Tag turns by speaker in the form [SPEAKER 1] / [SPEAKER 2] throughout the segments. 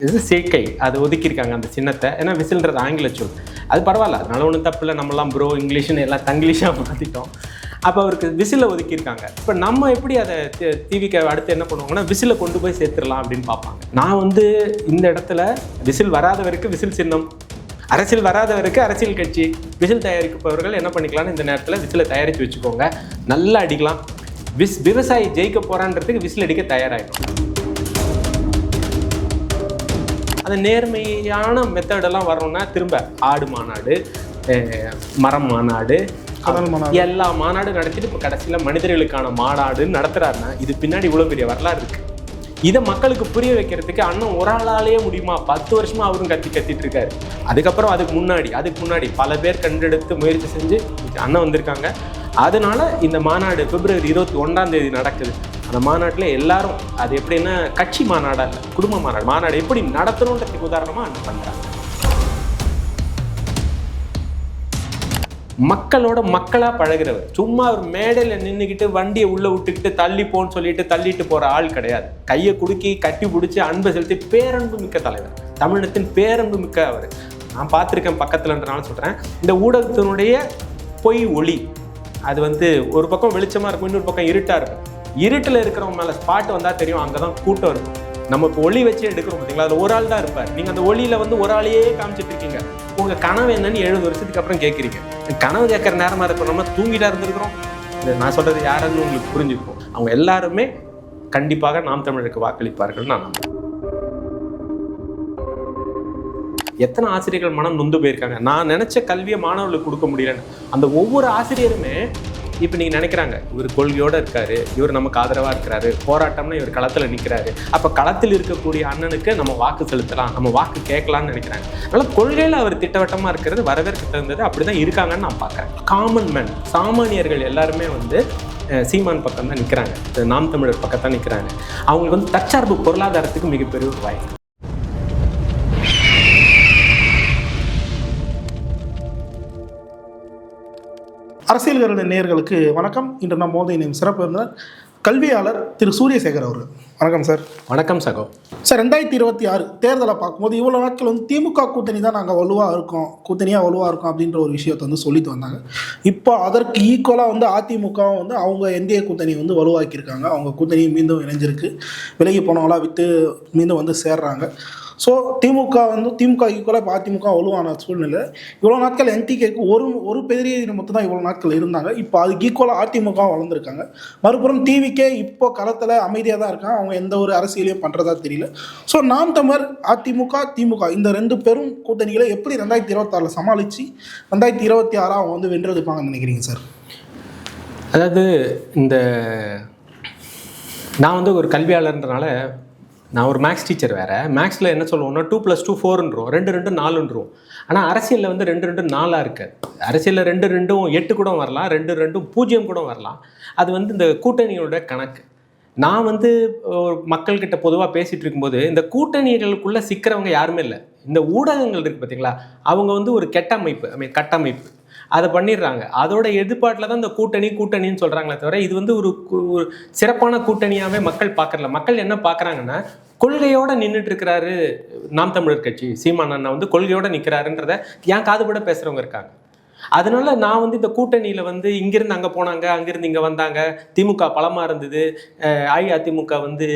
[SPEAKER 1] இது சேர்க்கை அது ஒதுக்கியிருக்காங்க அந்த சின்னத்தை. ஏன்னா விசில்ன்றது ஆங்கில சொல். அது பரவாயில்ல, அதனால ஒன்றும் தப்பு இல்லை. நம்மலாம் ப்ரோ இங்கிலீஷ்னு எல்லாம் தங்கிலீஷாக மாற்றிட்டோம். அப்போ அவருக்கு விசிலை ஒதுக்கியிருக்காங்க. இப்போ நம்ம எப்படி அதை டிவிக்கு அடுத்து என்ன பண்ணுவாங்கன்னா விசிலை கொண்டு போய் சேர்த்துடலாம் அப்படின்னு பார்ப்பாங்க. நான் வந்து இந்த இடத்துல விசில் வராதவருக்கு விசில் சின்னம், அரசியல் வராதவருக்கு அரசியல் கட்சி, விசில் தயாரிப்பவர்கள் என்ன பண்ணிக்கலாம்னு இந்த நேரத்தில் விசிலை தயாரித்து வச்சுக்கோங்க, நல்லா அடிக்கலாம். விவசாயி ஜெயிக்க போகிறான்றதுக்கு விசில் அடிக்க தயாராகிடும். அந்த நேர்மையான மெத்தடெல்லாம் வரணும்னா திரும்ப ஆடு மாநாடு, மரம் மாநாடு, எல்லா மாநாடும் நடத்திட்டு இப்போ கடைசியில் மனிதர்களுக்கான மாநாடுன்னு நடத்துறாருன்னா இது பின்னாடி இவ்வளோ பெரிய வரலாறு இருக்கு. இதை மக்களுக்கு புரிய வைக்கிறதுக்கு அண்ணன் ஒரு ஆளாலேயே முடியுமா? 10 வருஷமா அவரும் கத்திட்டு இருக்காரு. அதுக்கப்புறம் அதுக்கு முன்னாடி பல பேர் கண்டெடுத்து முயற்சி செஞ்சு அண்ணன் வந்திருக்காங்க. அதனால இந்த மாநாடு பிப்ரவரி 21 நடக்குது. அந்த மாநாட்டில் எல்லாரும் அது எப்படின்னா கட்சி மாநாடா இல்லை, குடும்ப மாநாடு எப்படி நடத்தணுன்றதுக்கு உதாரணமாக அண்ணன் பண்ணுறாங்க. மக்களோட மக்களாக பழகிறவர். சும்மா ஒரு மேடையில் நின்றுக்கிட்டு வண்டியை உள்ளே விட்டுக்கிட்டு தள்ளி போன்னு சொல்லிட்டு தள்ளிட்டு போகிற ஆள் கிடையாது. கையை குடுக்கி கட்டி பிடிச்சி அன்பை செலுத்தி பேரன்பு மிக்க தலைவர், தமிழகத்தின் பேரன்பு மிக்க அவர். நான் பார்த்துருக்கேன் பக்கத்துலன்றனால சொல்கிறேன். இந்த ஊடகத்தினுடைய பொய் ஒளி அது வந்து ஒரு பக்கம் வெளிச்சமாக இருக்கும், இன்னொரு பக்கம் இருட்டாக இருக்கும். இருட்டில் இருக்கிறவங்க மேலே ஸ்பாட் வந்தால் தெரியும், அங்கே தான் கூட்டம் இருக்கும். நம்ம இப்போ ஒளி வச்சு எடுக்கிறோம் பார்த்தீங்களா, அதில் ஒரு ஆள் தான் இருப்பார். நீங்கள் அந்த ஒளியில் வந்து ஒரு ஆளையே காமிச்சிட்டு இருக்கீங்க. உங்கள் கனவு என்னன்னு 70 வருஷத்துக்கு அப்புறம் கேட்குறீங்க. கனவு கேட்குற நேரமாக இருக்கும், நம்ம தூங்கிட்டா இருந்திருக்கிறோம். நான் சொல்கிறது யாருன்னு உங்களுக்கு புரிஞ்சுக்கும். அவங்க எல்லாருமே கண்டிப்பாக நாம் தமிழருக்கு வாக்களிப்பார்கள் நான் நம்புறேன். எத்தனை ஆசிரியர்கள் மனம் நொந்து போயிருக்காங்க. நான் நினச்ச கல்வியை மாணவர்களுக்கு கொடுக்க முடியலன்னு அந்த ஒவ்வொரு ஆசிரியருமே இப்போ நீங்கள் நினைக்கிறாங்க இவர் கொள்கையோடு இருக்காரு, இவர் நமக்கு ஆதரவாக இருக்கிறாரு, போராட்டம்னா இவர் களத்தில் நிற்கிறாரு, அப்போ களத்தில் இருக்கக்கூடிய அண்ணனுக்கு நம்ம வாக்கு செலுத்தலாம், நம்ம வாக்கு கேட்கலான்னு நினைக்கிறாங்க. அதனால் கொள்கையில் அவர் திட்டவட்டமாக இருக்கிறது வரவேற்க தகுந்தது, அப்படி தான் இருக்காங்கன்னு நான் பார்க்குறேன். காமன் மேன், சாமானியர்கள் எல்லாருமே வந்து சீமான் பக்கம் தான் நிற்கிறாங்க, நாம் தமிழர் பக்கம் தான் நிற்கிறாங்க. அவங்களுக்கு வந்து தற்சார்பு பொருளாதாரத்துக்கு மிகப்பெரிய ஒரு வாய்ப்பு.
[SPEAKER 2] அரசியல் கருணை நேயர்களுக்கு வணக்கம். இன்று நம்ம மோதியின் சிறப்பு விருந்தினர் கல்வியாளர் திரு சூரியசேகர் அவர்கள். வணக்கம் சார்.
[SPEAKER 1] வணக்கம் சகோ.
[SPEAKER 2] சார், 2026 தேர்தலை பார்க்கும்போது இவ்வளோ நாட்கள் வந்து திமுக கூட்டணி தான் நாங்கள் வலுவாக இருக்கோம், கூட்டணியாக வலுவாக இருக்கோம் அப்படின்ற ஒரு விஷயத்தை வந்து சொல்லிட்டு வந்தாங்க. இப்போ அதற்கு ஈக்குவலாக வந்து அதிமுகவும் வந்து அவங்க என்டிஏ கூட்டணி வந்து வலுவாக்கியிருக்காங்க. அவங்க கூட்டணியை மீண்டும் இணைஞ்சிருக்கு. விலகி போனவங்களாம் விட்டு மீண்டும் வந்து சேர்றாங்க. ஸோ திமுக ஈக்குவலாக இப்போ அதிமுக வலுவான சூழ்நிலை. இவ்வளோ நாட்கள் என்டிகேக்கு ஒரு பெரிய மட்டும் தான் இவ்வளோ நாட்கள் இருந்தாங்க. இப்போ அதுக்கு ஈக்குவலாக அதிமுக வளர்ந்துருக்காங்க. மறுபுறம் டிவிக்கே இப்போ களத்தில் அமைதியாக தான் இருக்காங்க. அவங்க எந்த ஒரு அரசியலையும் பண்ணுறதா தெரியல. ஸோ நாம் தமிழர், அதிமுக, திமுக இந்த 2 பெரும் கூட்டணிகளை எப்படி 2026 சமாளித்து 2026 அவங்க வந்து வென்றெடுப்பாங்கன்னு நினைக்கிறீங்க சார்?
[SPEAKER 1] அதாவது நான் வந்து ஒரு கல்வியாளர்ன்றனால நான் ஒரு மேக்ஸ் டீச்சர் வேறு. மேக்ஸில் என்ன சொல்லுவோம்னா 2 + 2 4ன்றோம், 2 2 4ன்றோம். ஆனால் அரசியலில் வந்து 2 2 4 இருக்குது. அரசியலில் 2 2 8 கூட வரலாம், 2 2 0 கூட வரலாம். அது வந்து இந்த கூட்டணியோட கணக்கு. நான் வந்து மக்கள்கிட்ட பொதுவாக பேசிகிட்டு இருக்கும்போது இந்த கூட்டணிகளுக்குள்ளே சிக்கிறவங்க யாருமே இல்லை. இந்த ஊடகங்கள் இருக்குது பார்த்தீங்களா, அவங்க வந்து ஒரு கட்டமைப்பு அதை பண்ணிடுறாங்க. அதோட எதிர்பார்ட்டில் தான் இந்த கூட்டணின்னு சொல்கிறாங்களே தவிர இது வந்து ஒரு சிறப்பான கூட்டணியாகவே மக்கள் பார்க்கறல. மக்கள் என்ன பார்க்குறாங்கன்னா கொள்கையோடு நின்றுட்டு இருக்கிறாரு நாம் தமிழர் கட்சி, சீமான் அண்ணா வந்து கொள்கையோடு நிற்கிறாருன்றத ஏன் காதுபட பேசுகிறவங்க இருக்காங்க. அதனால நான் வந்து இந்த கூட்டணியில் வந்து இங்கிருந்து அங்கே போனாங்க, அங்கிருந்து இங்கே வந்தாங்க, திமுக பலமாக இருந்தது, அஇஅதிமுக வந்து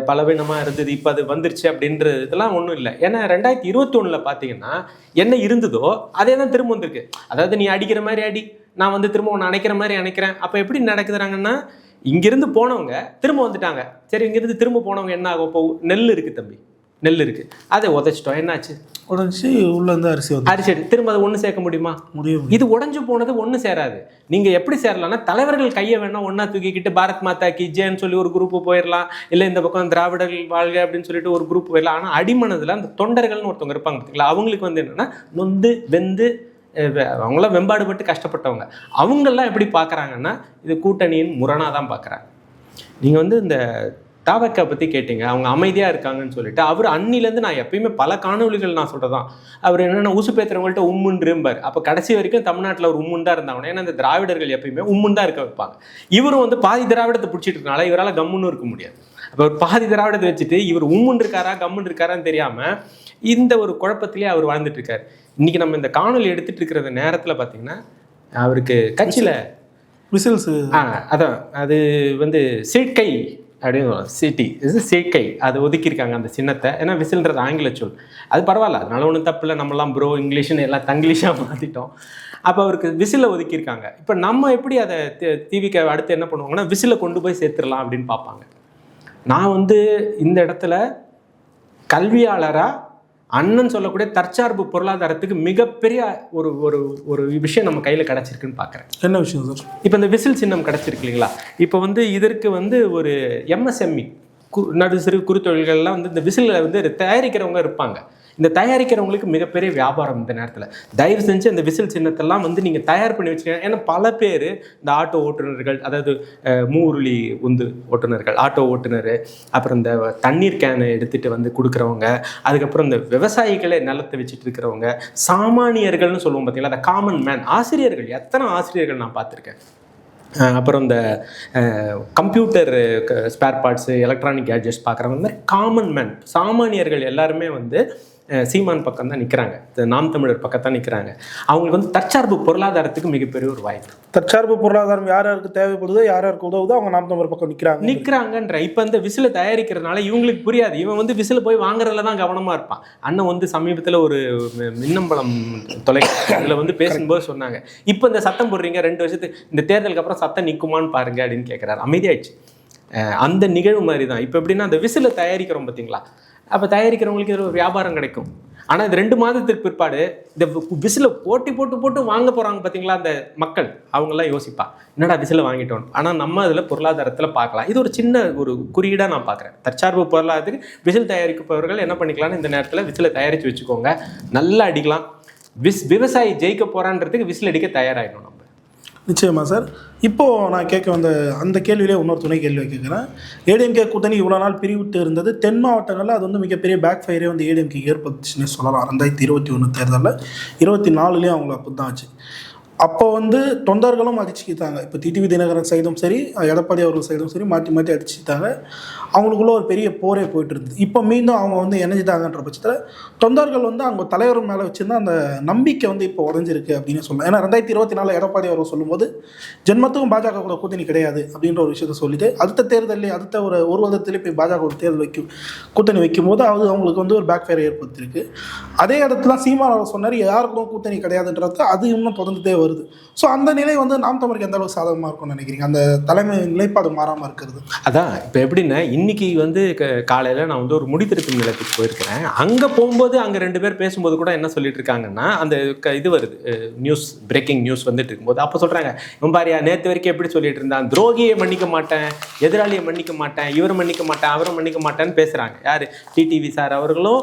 [SPEAKER 1] பலவீனமாக இருந்தது, இப்போ அது வந்துருச்சு அப்படின்றது இதெல்லாம் ஒன்றும் இல்லை. ஏன்னா 2021 பார்த்தீங்கன்னா என்ன இருந்ததோ அதே தான் திரும்ப வந்திருக்கு. அதாவது நீ அடிக்கிற மாதிரி அடி, நான் வந்து திரும்ப ஒன்று அணைக்கிற மாதிரி அணைக்கிறேன். அப்போ எப்படி நடக்குதுறாங்கன்னா இங்கிருந்து போனவங்க திரும்ப வந்துட்டாங்க. சரி, இங்கிருந்து திரும்ப போனவங்க என்ன ஆகும்? இப்போ நெல் இருக்குது தம்பி, நெல் இருக்குது, அதை உதைச்சிட்டோம், என்னாச்சு?
[SPEAKER 2] உடஞ்சி உள்ளேருந்து அரிசி
[SPEAKER 1] திரும்ப அதை ஒன்று சேர்க்க முடியுமா? முடியும். இது உடஞ்சு போனது ஒன்று சேராது. நீங்கள் எப்படி சேரலாம்னா தலைவர்கள் கையை வேணா ஒன்றா தூக்கிக்கிட்டு பாரத் மாதா கி ஜெயன்னு சொல்லி ஒரு குரூப்பு போயிடலாம், இல்லை இந்த பக்கம் திராவிடர்கள் வாழ்க அப்படின்னு சொல்லிட்டு ஒரு குரூப் போயிடலாம். ஆனால் அடிமனதில் அந்த தொண்டர்கள்னு ஒருத்தவங்க இருப்பாங்க பார்த்தீங்களா, அவங்களுக்கு வந்து என்னென்னா நொந்து வெந்து அவங்களாம் வெம்பாடுபட்டு கஷ்டப்பட்டவங்க. அவங்கெல்லாம் எப்படி பார்க்குறாங்கன்னா இது கூட்டணியின் முரணாக தான் பார்க்குறாங்க. நீங்கள் வந்து இந்த தாவக்கா பற்றி கேட்டீங்க, அவங்க அமைதியாக இருக்காங்கன்னு சொல்லிட்டு. அவர் அன்னிலேருந்து நான் எப்பயுமே பல காணொலிகள் நான் சொல்கிறதான், அவர் என்னென்ன ஊசு பேத்துறவங்கள்ட்ட உம்முன்றும்பார். அப்போ கடைசி வரைக்கும் தமிழ்நாட்டில் ஒரு உம்முன் தான் இருந்தாங்க. ஏன்னா இந்த திராவிடர்கள் எப்பயுமே உம்முன் தான் இருக்க வைப்பாங்க. இவரும் வந்து பாதி திராவிடத்தை பிடிச்சிட்டு இருக்கனால இவரால் கம்முன்னு இருக்க முடியாது. இப்போ ஒரு பாதி திராவிடத்தை வச்சுட்டு இவர் உம்முன்னு இருக்காரா கம்முன்னு இருக்காரான்னு தெரியாமல் இந்த ஒரு குழப்பத்திலே அவர் வாழ்ந்துட்டு இருக்காரு. இன்னைக்கு நம்ம இந்த காணொலி எடுத்துட்டு இருக்கிற நேரத்தில் பார்த்தீங்கன்னா அவருக்கு கட்சியில்
[SPEAKER 2] விசில்ஸ்
[SPEAKER 1] அதான் அது வந்து சீட்கை அப்படின்னு சிட்டி இது சீட்கை அது ஒதுக்கியிருக்காங்க அந்த சின்னத்தை. ஏன்னா விசில்ன்றது ஆங்கில சொல், அது பரவாயில்ல, அதனால ஒன்றும் தப்பு இல்லை. நம்மலாம் ப்ரோ இங்கிலீஷ்னு எல்லாம் தங்கிலீஷாக மாற்றிட்டோம். அப்போ அவருக்கு விசிலை ஒதுக்கியிருக்காங்க. இப்போ நம்ம எப்படி அதை டிவிக்கு அடுத்து என்ன பண்ணுவாங்கன்னா விசிலை கொண்டு போய் சேர்த்துடலாம் அப்படின்னு பார்ப்பாங்க. நான் வந்து இந்த இடத்துல கல்வியாளராக அண்ணன் சொல்லக்கூடிய தற்சார்பு பொருளாதாரத்துக்கு மிகப்பெரிய ஒரு ஒரு ஒரு விஷயம் நம்ம கையில் கிடச்சிருக்குன்னு பார்க்குறேன்.
[SPEAKER 2] என்ன விஷயம் சார்?
[SPEAKER 1] இப்போ இந்த விசில் சின்னம் கிடச்சிருக்கு இல்லைங்களா? இப்போ வந்து இதற்கு வந்து ஒரு எம்எஸ்எம்இ நடு சிறு குறுத்தொழில்கள்லாம் வந்து இந்த விசிலில் வந்து தயாரிக்கிறவங்க இருப்பாங்க. இந்த தயாரிக்கிறவங்களுக்கு மிகப்பெரிய வியாபாரம் இந்த நேரத்தில். தயவு செஞ்சு அந்த விசில் சின்னத்தெல்லாம் வந்து நீங்கள் தயார் பண்ணி வச்சுக்கோங்க. ஏன்னா பல பேர் இந்த ஆட்டோ ஓட்டுநர்கள், அதாவது மூருளி உந்து ஓட்டுநர்கள், ஆட்டோ ஓட்டுநர், அப்புறம் இந்த தண்ணீர் கேனை எடுத்துகிட்டு வந்து கொடுக்குறவங்க, அதுக்கப்புறம் இந்த விவசாயிகளே நிலத்தை வச்சுட்டு இருக்கிறவங்க, சாமானியர்கள்னு சொல்லுவோம் பார்த்தீங்களா, அந்த காமன் மேன், ஆசிரியர்கள், எத்தனை ஆசிரியர்கள் நான் பார்த்துருக்கேன். அப்புறம் இந்த computer spare parts, electronic gadgets பார்க்குறவங்க, இந்த மாதிரி காமன் மேன் சாமானியர்கள் எல்லாருமே வந்து சீமான் பக்கம் தான் நிற்கிறாங்க, நாம் தமிழர் பக்கம் தான் நிற்கிறாங்க. அவங்களுக்கு வந்து தற்சார்பு பொருளாதாரத்துக்கு மிகப்பெரிய ஒரு வாய்ப்பு.
[SPEAKER 2] தற்சார்பு பொருளாதாரம் யார் யாருக்கு தேவைப்படுதோ, யார் யாருக்கு உதவுதோ அவங்க நாம் தமிழர் பக்கம் நிற்கிறாங்கன்ற.
[SPEAKER 1] இப்போ இந்த விசிலை தயாரிக்கிறதுனால இவங்களுக்கு புரியாது. இவன் வந்து விசில் போய் வாங்குறதுல தான் கவனமாக இருப்பான். அண்ணன் வந்து சமீபத்தில் ஒரு மின்னம்பலம் தொலைக்காட்சியில் வந்து பேசும்போது சொன்னாங்க, இப்போ இந்த சத்தம் போடுறீங்க 2 வருஷத்துக்கு, இந்த தேர்தலுக்கு அப்புறம் சத்தம் நிற்குமான்னு பாருங்க அப்படின்னு கேட்குறாரு. அமைதியாயிடுச்சு. அந்த நிகழ்வு மாதிரி தான். இப்போ எப்படின்னா அந்த விசிலை தயாரிக்கிறோம் பார்த்தீங்களா, அப்போ தயாரிக்கிறவங்களுக்கு இதில் ஒரு வியாபாரம் கிடைக்கும். ஆனால் இது 2 மாதத்துக்கு பிற்பாடு இந்த விசிலை போட்டு போட்டு போட்டு வாங்க போகிறாங்க பார்த்தீங்களா அந்த மக்கள், அவங்கெல்லாம் யோசிப்பா என்னடா விசிலை வாங்கிட்டோம். ஆனால் நம்ம அதில் பொருளாதாரத்தில் பார்க்கலாம். இது ஒரு சின்ன ஒரு குறியீடாக நான் பார்க்குறேன். தற்சார்பு பொருளாதாரத்துக்கு விசில் தயாரிப்பவர்கள் என்ன பண்ணிக்கலாம்னு இந்த நேரத்தில் விசிலை தயாரித்து வச்சுக்கோங்க, நல்லா அடிக்கலாம். விவசாயி ஜெயிக்க போகிறான்றதுக்கு விசில் அடிக்க தயாராகிடும் நம்ம.
[SPEAKER 2] நிச்சயமா சார். இப்போது நான் கேட்க வந்த அந்த கேள்வியிலே இன்னொரு துணை கேள்வியை கேட்குறேன். ஏடிஎம்கே கூட்டணி இவ்வளோ நாள் பிரிவிட்டு இருந்தது. தென் மாவட்டங்களில் அது வந்து மிகப்பெரிய பேக் ஃபயரே வந்து ஏடிஎம்கே ஏற்பட்டுச்சுன்னு சொல்லலாம். 2021 தேர்தலில் 24லேயும் அவங்கள அப்போ தான் ஆச்சு. அப்போ வந்து தொண்டர்களும் அடிச்சுக்கிட்டாங்க. இப்போ டிடிவி தினகரன் சைடும் சரி, எடப்பாடி அவர்கள் சைடும் சரி, மாற்றி மாற்றி அடிச்சுக்கிட்டாங்க. அவங்களுக்குள்ள ஒரு பெரிய போரே போயிட்டு இருந்தது. இப்போ மீண்டும் அவங்க வந்து இணைஞ்சிட்டாங்கன்ற பட்சத்தில் தொண்டர்கள் வந்து அவங்க தலைவர் மேலே வச்சுருந்தா அந்த நம்பிக்கை வந்து இப்போ உடஞ்சிருக்கு அப்படின்னு சொல்லலாம். ஏன்னா 2024 எடப்பாடி அவர்கள் சொல்லும்போது ஜென்மத்துக்கும் பாஜக கூட கூட்டணி கிடையாது அப்படின்ற ஒரு விஷயத்த சொல்லிட்டு அடுத்த தேர்தலே அடுத்த ஒரு வருடத்திலே போய் பாஜக ஒரு தேர்தல் கூட்டணி வைக்கும்போது அது அவங்களுக்கு வந்து ஒரு பேக் ஃபயர் ஏற்படுத்திருக்கு. அதே இடத்துல சீமான் அவர் சொன்னார் யாருக்கும் கூட்டணி கிடையாதுன்றது அது இன்னும் தொடர்ந்துட்டே வருது. ஸோ அந்த நிலை வந்து நாம் தமிழுக்கு எந்த அளவுக்கு சாதகமாக இருக்கும்னு நினைக்கிறீங்க, அந்த தலைமை நிலைப்பாடு மாறாமல் இருக்கிறது?
[SPEAKER 1] அதான் இப்போ எப்படின்னா இன்னைக்கு வந்து காலையில் நான் வந்து ஒரு முடித்திருக்கும் நிலையத்துக்கு போயிருக்கிறேன். அங்கே போகும்போது அங்கே 2 பேர் பேசும்போது கூட என்ன சொல்லிட்டு இருக்காங்கன்னா, அந்த இது வருது நியூஸ், பிரேக்கிங் நியூஸ் வந்துட்டு இருக்கும்போது அப்போ சொல்கிறாங்க, இவன் பாரியா நேற்று வரைக்கும் எப்படி சொல்லிட்டு இருந்தான், துரோகியை மன்னிக்க மாட்டேன், எதிராளியை மன்னிக்க மாட்டேன், இவரை மன்னிக்க மாட்டேன், அவரை மன்னிக்க மாட்டேன்னு பேசுகிறாங்க. யார்? டிடிவி சார் அவர்களும்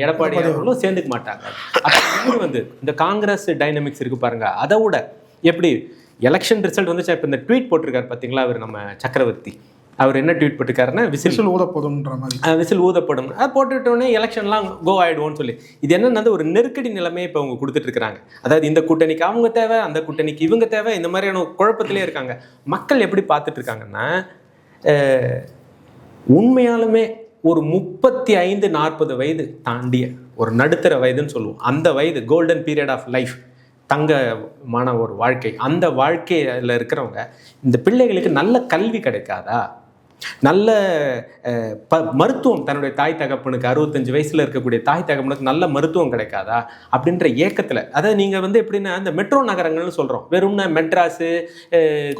[SPEAKER 1] எடப்பாடி அவர்களும் சேர்ந்துக்க மாட்டாங்க. அப்போ வந்து இந்த காங்கிரஸ் டைனமிக்ஸ் இருக்கு பாருங்க. அதை விட எப்படி எலெக்ஷன் ரிசல்ட் வந்துச்சு. இப்போ இந்த ட்வீட் போட்டிருக்காரு பார்த்தீங்களா அவர் நம்ம சக்கரவர்த்தி, அவர் என்ன ட்வீட் போட்டிருக்காருன்னா விசில்
[SPEAKER 2] ஊதப்படும்ன்ற மாதிரி,
[SPEAKER 1] விசில் ஊதப்படும். அது போட்டுட்டோன்னே எலெக்ஷன்லாம் கோ ஆகிடுவோன்னு சொல்லி இது என்னன்னா ஒரு நெருக்கடி நிலைமையை இப்போ அவங்க கொடுத்துட்டு இருக்கிறாங்க. அதாவது இந்த கூட்டணிக்கு அவங்க தேவை, அந்த கூட்டணிக்கு இவங்க தேவை, இந்த மாதிரியான குழப்பத்திலே இருக்காங்க. மக்கள் எப்படி பார்த்துட்டு இருக்காங்கன்னா உண்மையாலுமே ஒரு 35-40 வயது தாண்டிய ஒரு நடுத்தர வயதுன்னு சொல்லுவோம், அந்த வயது கோல்டன் பீரியட் ஆஃப் லைஃப், தங்கமான ஒரு வாழ்க்கை, அந்த வாழ்க்கையில் இருக்கிறவங்க இந்த பிள்ளைகளுக்கு நல்ல கல்வி கிடைக்காதா, நல்ல மருத்துவம், தன்னுடைய தாய் தகப்பனுக்கு 65 வயசில் இருக்கக்கூடிய தாய் தகப்பனுக்கு நல்ல மருத்துவம் கிடைக்காதா அப்படின்ற ஏக்கத்தில், அதாவது நீங்கள் வந்து எப்படின்னா இந்த மெட்ரோ நகரங்கள்னு சொல்கிறோம், வெறும்னா மெட்ராஸு,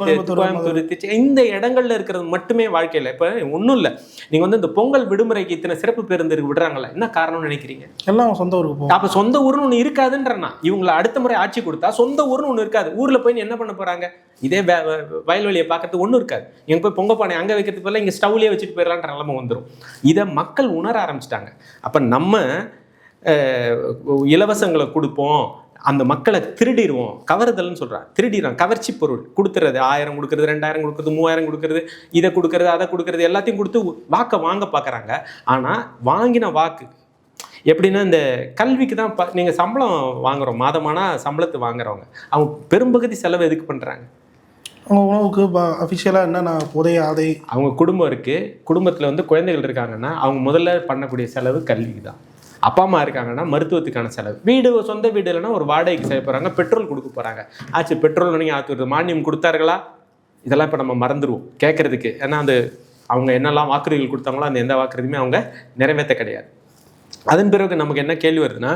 [SPEAKER 1] கோயம்புத்தூர், திருச்சி இந்த இடங்கள்ல இருக்கிறது மட்டுமே வாழ்க்கையில். இப்போ ஒன்றும் இல்லை, நீங்கள் வந்து இந்த பொங்கல் விடுமுறைக்கு இத்தனை சிறப்பு பேருந்து விடுறாங்களா, என்ன காரணம்னு நினைக்கிறீங்க?
[SPEAKER 2] எல்லாம் சொந்த ஊருக்கு போகும்.
[SPEAKER 1] அப்போ சொந்த ஊர்னு ஒன்று இருக்காதுன்றனா, இவங்களை அடுத்த முறை ஆட்சி கொடுத்தா சொந்த ஊர்னு ஒன்று இருக்காது. ஊரில் போய் என்ன பண்ண போகிறாங்க, இதே வயல்வெளியை பார்க்கறதுக்கு ஒன்றும் இருக்காது. எங்கே போய் பொங்கப்பானை அங்கே வைக்கிறதுக்கு பதிலாக இங்கே ஸ்டவ்லேயே வச்சுட்டு போயிடலான்ற நிலைமை வந்துடும். இதை மக்கள் உணர ஆரம்பிச்சிட்டாங்க. அப்போ நம்ம இலவசங்களை கொடுப்போம், அந்த மக்களை திருடிடுவோம், கவர்தல்னு சொல்கிறான், திருடிடுறான், கவர்ச்சி பொருள் கொடுத்துறது, 1000 கொடுக்குறது, 2000 கொடுக்குறது, 3000 கொடுக்குறது, இதை கொடுக்குறது, அதை கொடுக்குறது, எல்லாத்தையும் கொடுத்து வாக்கை வாங்க பார்க்குறாங்க. ஆனால் வாங்கின வாக்கு எப்படின்னா இந்த கல்விக்கு தான் நீங்கள் சம்பளம் வாங்குகிறோம், மாதமான சம்பளத்தை வாங்குறவங்க அவங்க பெரும்பகுதி செலவு எதுக்கு பண்ணுறாங்க?
[SPEAKER 2] அவங்க உணவுக்கு அஃபிஷியலாக என்னென்ன புதைய ஆதை
[SPEAKER 1] அவங்க குடும்பம் இருக்குது, குடும்பத்தில் வந்து குழந்தைகள் இருக்காங்கன்னா அவங்க முதல்ல பண்ணக்கூடிய செலவு கல்விக்கு தான். அப்பா அம்மா இருக்காங்கன்னா மருத்துவத்துக்கான செலவு, வீடு சொந்த வீடு இல்லைன்னா ஒரு வாடகைக்கு செய்ய போகிறாங்க, பெட்ரோல் கொடுக்க போகிறாங்க. ஆச்சு, பெட்ரோல் நீங்கள் ஆற்றுறது மானியம் கொடுத்தார்களா? இதெல்லாம் இப்போ நம்ம மறந்துடுவோம் கேட்குறதுக்கு. ஏன்னா அந்த அவங்க என்னெல்லாம் வாக்குறுதிகள் கொடுத்தாங்களோ அந்த எந்த வாக்குறுதியுமே அவங்க நிறைவேற்ற கிடையாது. அதன் பிறகு நமக்கு என்ன கேள்வி வருதுன்னா,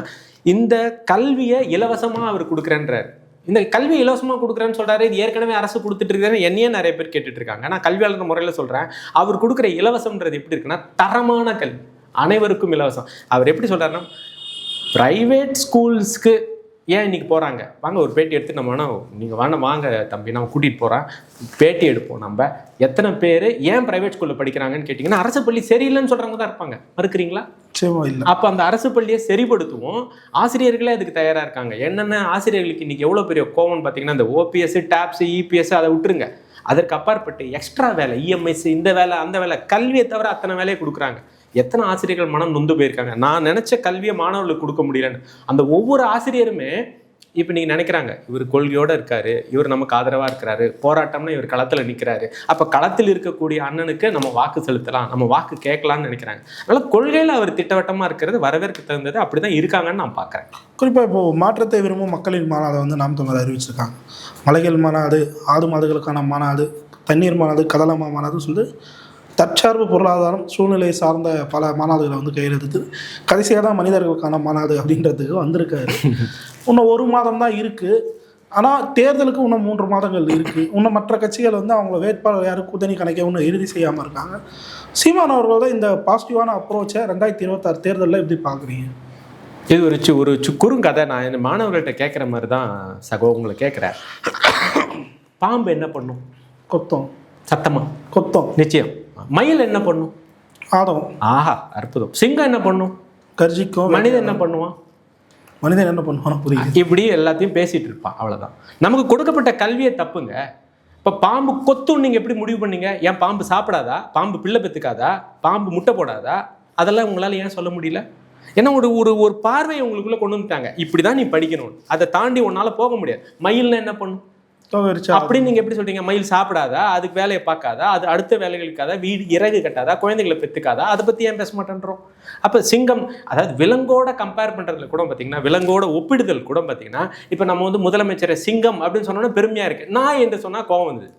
[SPEAKER 1] இந்த கல்வியை இலவசமாக அவர் கொடுக்குறேன்றார். இந்த கல்வி இலவசமாக கொடுக்குறேன்னு சொல்கிறாரு, இது ஏற்கனவே அரசு கொடுத்துட்டு இருக்கிறேன்னு என்னையே நிறைய பேர் கேட்டுட்டு இருக்காங்க. நான் கல்வியாளர் முறையில் சொல்கிறேன், அவர் கொடுக்குற இலவசம்ன்றது எப்படி இருக்குன்னா தரமான கல்வி, அனைவருக்கும் இலவசம். அவர் எப்படி சொல்கிறாருன்னா, ப்ரைவேட் ஸ்கூல்ஸ்க்கு ஏன் இன்றைக்கி போகிறாங்க, வாங்க ஒரு பேட்டி எடுத்து நம்ம வேணால் நீங்கள் வேணால் வாங்க தம்பி நான் கூட்டிகிட்டு போகிறேன், பேட்டி எடுப்போம். நம்ம எத்தனை பேர் ஏன் ப்ரைவேட் ஸ்கூலில் படிக்கிறாங்கன்னு கேட்டிங்கன்னா அரசு பள்ளி சரியில்லைன்னு சொல்கிறவங்க தான் இருப்பாங்க. மறுக்கிறீங்களா?
[SPEAKER 2] இல்லை.
[SPEAKER 1] அப்போ அந்த அரசு பள்ளியை சரிப்படுத்துவோம். ஆசிரியர்களே அதுக்கு தயாராக இருக்காங்க. என்னென்ன ஆசிரியர்களுக்கு இன்றைக்கி எவ்வளோ பெரிய கோவம்னு பார்த்தீங்கன்னா, இந்த ஓபிஎஸ் டேப்ஸ் இபிஎஸ் அதை விட்டுருங்க, அதற்கு அப்பாற்பட்டு எக்ஸ்ட்ரா வேலை, இஎம்ஐஸ், இந்த வேலை அந்த வேலை, கல்வியை தவிர அத்தனை வேலையை கொடுக்குறாங்க. எத்தனை ஆசிரியர்கள் மனம் நொந்து போயிருக்காங்க, நான் நினச்ச கல்வியை மாணவர்களுக்கு கொடுக்க முடியலன்னு. அந்த ஒவ்வொரு ஆசிரியருமே இப்போ நீங்கள் நினைக்கிறாங்க, இவர் கொள்கையோடு இருக்காரு, இவர் நமக்கு ஆதரவாக இருக்கிறாரு, போராட்டம்னா இவர் களத்தில் நிற்கிறாரு, அப்போ களத்தில் இருக்கக்கூடிய அண்ணனுக்கு நம்ம வாக்கு செலுத்தலாம், நம்ம வாக்கு கேட்கலாம்னு நினைக்கிறாங்க. அதனால் கொள்கையில் அவர் திட்டவட்டமாக இருக்கிறது வரவேற்க தகுந்தது, அப்படி தான் இருக்காங்கன்னு நான் பார்க்குறேன்.
[SPEAKER 2] குறிப்பாக இப்போது மாற்றத்தை விரும்பும் மக்களின் மாநாடு வந்து நாம் தமிழர் அறிவிச்சிருக்காங்க. மலைகள் மாநாடு, ஆடு மாடுகளுக்கான மாநாடு, தண்ணீர் மாநாடு, கதலமா மாநாடுன்னு சொல்லி தற்சார்பு பொருளாதாரம் சூழ்நிலை சார்ந்த பல மாநாடுகளை வந்து கையில் எடுத்து கடைசியாக தான் மனிதர்களுக்கான மாநாடு அப்படின்றதுக்கு வந்திருக்காரு. இன்னும் 1 மாதம் தான் இருக்குது. ஆனால் தேர்தலுக்கு இன்னும் 3 மாதங்கள் இருக்குது. இன்னும் மற்ற கட்சிகள் வந்து அவங்க வேட்பாளர் யாரும் கூட்டணி கணக்கை இன்னும் இறுதி செய்யாமல் இருக்காங்க. சீமான் அவர்கள் தான் இந்த பாசிட்டிவான அப்ரோச்சை 2026 தேர்தலில் எப்படி பார்க்குறீங்க?
[SPEAKER 1] இது ஒரு குறுங்கதை. நான் என் மாணவர்கள்ட்ட கேட்குற மாதிரி தான் சகோ உங்களை கேட்குறேன். பாம்பு என்ன பண்ணும்?
[SPEAKER 2] கொத்தம்.
[SPEAKER 1] சத்தமா
[SPEAKER 2] கொத்தம்.
[SPEAKER 1] நிச்சயம். மயில் என்ன பண்ணும்?
[SPEAKER 2] ஆடம்.
[SPEAKER 1] ஆஹா, அற்புதம். சிங்கம் என்ன பண்ணும்?
[SPEAKER 2] கர்ஜிக்கும்.
[SPEAKER 1] மனிதன் என்ன பண்ணுவான்?
[SPEAKER 2] மனிதன் என்ன பண்ணுவான் புரியுது.
[SPEAKER 1] இப்படி எல்லாத்தையும் பேசிட்டு இருப்பான், அவ்வளோதான். நமக்கு கொடுக்கப்பட்ட கல்வியை தப்புங்க. இப்போ பாம்பு கொத்துன்னு நீங்கள் எப்படி முடிவு பண்ணீங்க? ஏன் பாம்பு சாப்பிடாதா? பாம்பு பிள்ளை பெற்றுக்காதா? பாம்பு முட்டை போடாதா? அதெல்லாம் உங்களால் ஏன் சொல்ல முடியல? ஏன்னா ஒரு பார்வையை உங்களுக்குள்ளே கொண்டு வந்துட்டாங்க, இப்படி தான் நீ படிக்கணும், அதை தாண்டி உன்னால் போக முடியாது. மயில்னா என்ன பண்ணும் அப்படின்னு நீங்க எப்படி சொல்றீங்க? மயில் சாப்பிடாதா? அதுக்கு வேலையை பார்க்காதா? அது அடுத்த வேலைகளுக்காதா? வீடு இறகு கட்டாதா? குழந்தைகளை பெற்றுக்காதா? அதை பத்தி ஏன் பேச மாட்டேன்றோம்? அப்ப சிங்கம், அதாவது விலங்கோட கம்பேர் பண்றதுல கூட பாத்தீங்கன்னா, விலங்கோட ஒப்பிடுதல் கூட பாத்தீங்கன்னா, இப்ப நம்ம வந்து முதலமைச்சரை சிங்கம் அப்படின்னு சொன்னோன்னா பெருமையா இருக்கு, நான் என்று சொன்னா கோவம் வருது.